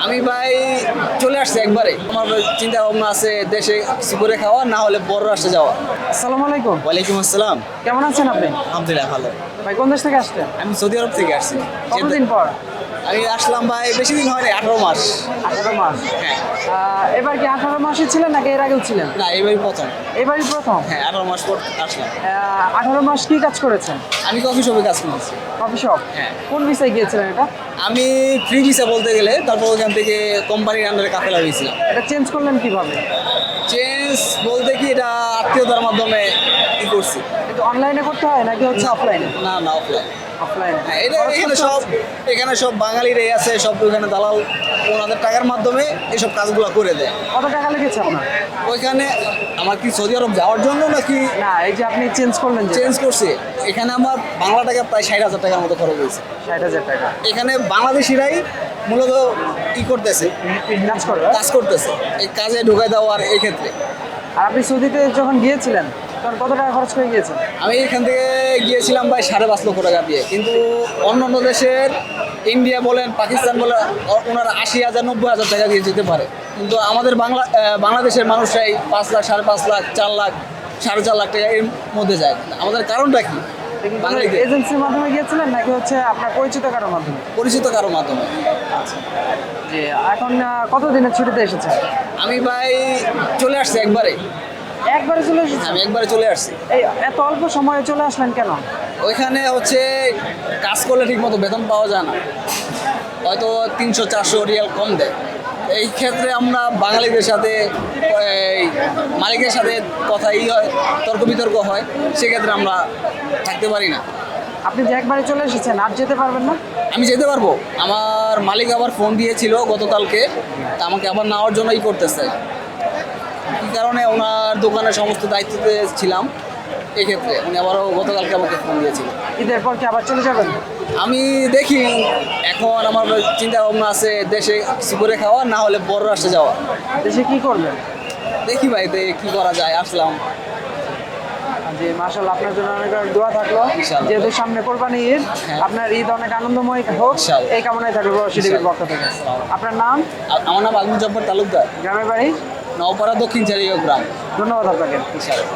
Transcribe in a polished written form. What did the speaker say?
আমি ভাই চলে আসছি একবারে। আমার চিন্তা ভাবনা আছে দেশে কিছু করে খাওয়া, না হলে বড় রাষ্ট্রে যাওয়া। আসসালামু আলাইকুম। ওয়ালাইকুম আসসালাম। কেমন আছেন আপনি? আলহামদুলিল্লাহ ভালো। ভাই কোন দেশ থেকে আসছেন? আমি সৌদি আরব থেকে আসছি। কতদিন পর? আমি আসলাম ভাই বেশি দিন হয়নি, 18 মাস। 18 মাস। হ্যাঁ। এবার কি 18 মাসে ছিলেন নাকি এর আগেও ছিলেন? না, এবারই প্রথম। এবারই প্রথম। হ্যাঁ, 18 মাস পর আসলাম। 18 মাস কি কাজ করেছেন? আমি কফি শপে কাজ করছি। Coffee shop. হ্যাঁ। কোন ভিসায় গিয়েছিলেন এটা? আমি ফ্রি ভিসা বলতে গেলে, তারপর ওখান থেকে কোম্পানির আন্ডারে কাফেলা হয়েছিলাম। এটা চেঞ্জ করলেন কিভাবে? চেঞ্জ বলতে কি, এটা আত্মীয়তার মাধ্যমে কি করছি। এটা অনলাইনে করতে হয় নাকি হচ্ছে অফলাইনে? না না, অফলাইন। অফলাইনে। হ্যাঁ, এখানে সব বাঙালিরাই আছে, সব ওখানে দালাল ওনাদের টাকার মাধ্যমে এসব কাজগুলো করে দেয়। কত টাকা লেগেছে আপনার? ওইখানে আমার কি সৌদি আরব যাওয়ার জন্য নাকি না, এই যে আপনি চেঞ্জ করলেন যে চেঞ্জ করছে, এখানে আমার বাংলা টাকা প্রায় 60,000 টাকার মতো খরচ হয়েছে। 60,000 টাকা। এখানে বাংলাদেশিরাই মূলত ই করতেছে, কাজ করবে। কাজ করতেছে, এই কাজে ঢুকাই দেওয়ার এই ক্ষেত্রে। আর আপনি সৌদিতে যখন গিয়েছিলেন তখন কত টাকা খরচ করে গিয়েছেন? আমি এখান থেকে গিয়েছিলাম ভাই 5.5 লক্ষ টাকা দিয়ে, কিন্তু অন্য দেশের ইন্ডিয়া বলেন, পাকিস্তান বলেন, ওনারা 80,000 90,000 টাকা দিয়ে যেতে পারে, কিন্তু আমাদের বাংলাদেশের মানুষরাই 5 লাখ 5.5 লাখ 4 লাখ 4.5 লাখ টাকা এর মধ্যে যায়। আমাদের কারণটা কি? বাঙালিদের এজেন্সির মাধ্যমে গিয়েছিলেন নাকি হচ্ছে আপনার পরিচিত কারোর মাধ্যমে? পরিচিত কারো মাধ্যমে। জি, এখন কত দিনের ছুটিতে এসেছেন? আমি ভাই চলে আসছি একবারে। একবারে চলে এসেছেন? আমি একবারে চলে আসছি। এই এত অল্প সময়ে চলে আসলেন কেন? ওইখানে হচ্ছে কাজ করলে ঠিক মতো বেতন পাওয়া যায় না, হয়তো 300-400 রিয়াল কম দেয়। এই ক্ষেত্রে আমরা বাঙালিদের সাথে এই মালিকের সাথে কথা হয়, তর্ক বিতর্ক হয়, সেক্ষেত্রে আমরা থাকতে পারি না। আপনি যে একবারে চলে এসেছেন আর যেতে পারবেন না? আমি যেতে পারবো, আমার মালিক আবার ফোন দিয়েছিল গতকালকে, তা আমাকে আবার নেওয়ার জন্যই করতেছে। কী কারণে, ওনার দোকানের সমস্ত দায়িত্বতে ছিলাম, এক্ষেত্রে উনি আবারও গতকালকে আমাকে ফোন দিয়েছিল। ঈদের পর কি আবার চলে যাবেন? আমি দেখি, এখন আমার চিন্তা ভাবনা আছে দেশে কিছু করে খাওয়া, না হলে বড় রাষ্ট্রে যাওয়া। দেশে কি করবেন? দেখি ভাই কি করা যায়। আসলাম। জি, মাশাআল্লাহ, আপনার জন্য অনেক অনেক দোয়া থাকলো। ইনশাআল্লাহ। যেহেতু সামনে কোরবানি ঈদ, হ্যাঁ। আপনার ঈদ অনেক আনন্দময় হোক, ইনশাআল্লাহ। এই কামনাই থাকলো প্রবাসী টিভির পক্ষ থেকে। আপনার নাম? আমার নাম আলমুজাফর তালুকদার, গ্রামের বাড়ি? নওপাড়া, দক্ষিণ চারিয়া গ্রাম। ধন্যবাদ আপনাকে। ইনশাআল্লাহ।